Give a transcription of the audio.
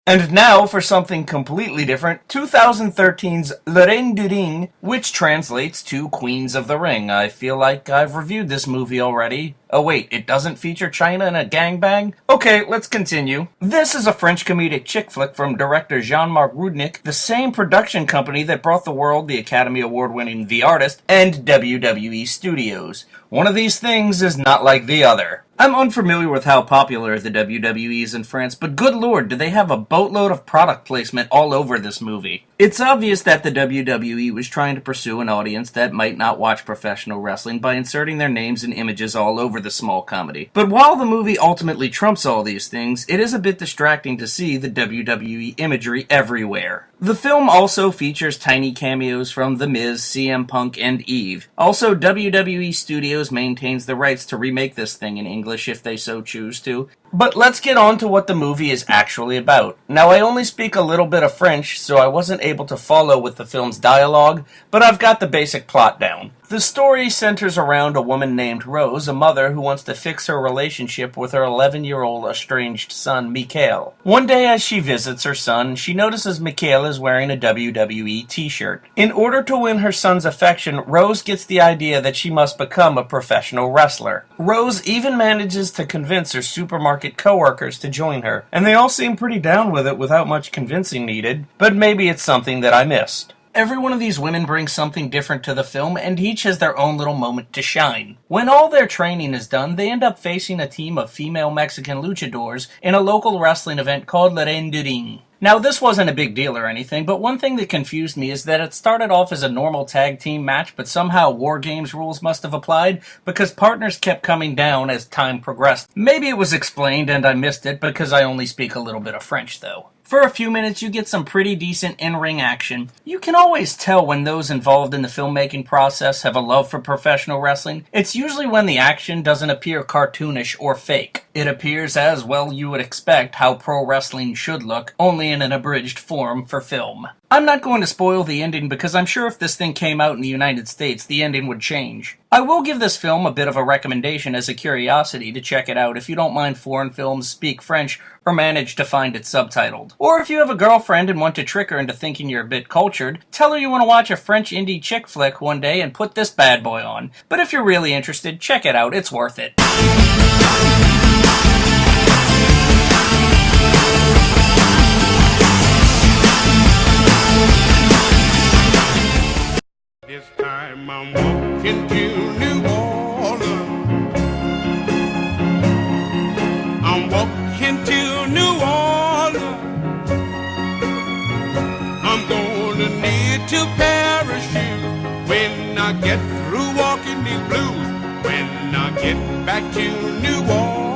And now for something completely different, 2013's Reines, which translates to Queens of the Ring. I feel like I've reviewed this movie already. Oh wait, it doesn't feature China in a gangbang? Okay, let's continue. This is a French comedic chick flick from director Jean-Marc, the same production company that brought the world the Academy Award-winning The Artist and WWE Studios. One of these things is not like the other. I'm unfamiliar with how popular the WWE is in France, but good lord, do they have a boatload of product placement all over this movie. It's obvious that the WWE was trying to pursue an audience that might not watch professional wrestling by inserting their names and images all over the small comedy. But while the movie ultimately trumps all these things, it is a bit distracting to see the WWE imagery everywhere. The film also features tiny cameos from The Miz, CM Punk, and Eve. Also, WWE Studios maintains the rights to remake this thing in English if they so choose to. But let's get on to what the movie is actually about. Now, I only speak a little bit of French, so I wasn't able to follow with the film's dialogue, but I've got the basic plot down. The story centers around a woman named Rose, a mother who wants to fix her relationship with her 11-year-old estranged son, Mikhail. One day as she visits her son, she notices Mikhail is wearing a WWE t-shirt. In order to win her son's affection, Rose gets the idea that she must become a professional wrestler. Rose even manages to convince her supermarket co-workers to join her, and they all seem pretty down with it without much convincing needed, but maybe it's something that I missed. Every one of these women brings something different to the film, and each has their own little moment to shine. When all their training is done, they end up facing a team of female Mexican luchadors in a local wrestling event called Piledriving. Now, this wasn't a big deal or anything, but one thing that confused me is that it started off as a normal tag team match, but somehow War Games rules must have applied, because partners kept coming down as time progressed. Maybe it was explained and I missed it, because I only speak a little bit of French, though. For a few minutes, you get some pretty decent in-ring action. You can always tell when those involved in the filmmaking process have a love for professional wrestling. It's usually when the action doesn't appear cartoonish or fake. It appears as well you would expect how pro wrestling should look, only in an abridged form for film. I'm not going to spoil the ending because I'm sure if this thing came out in the United States, the ending would change. I will give this film a bit of a recommendation as a curiosity to check it out if you don't mind foreign films, speak French, or manage to find it subtitled. Or if you have a girlfriend and want to trick her into thinking you're a bit cultured, tell her you want to watch a French indie chick flick one day and put this bad boy on. But if you're really interested, check it out, it's worth it. This time I'm walking to New Orleans. I'm walking to New Orleans. I'm gonna need to parachute when I get through walking these blues. When I get back to New Orleans.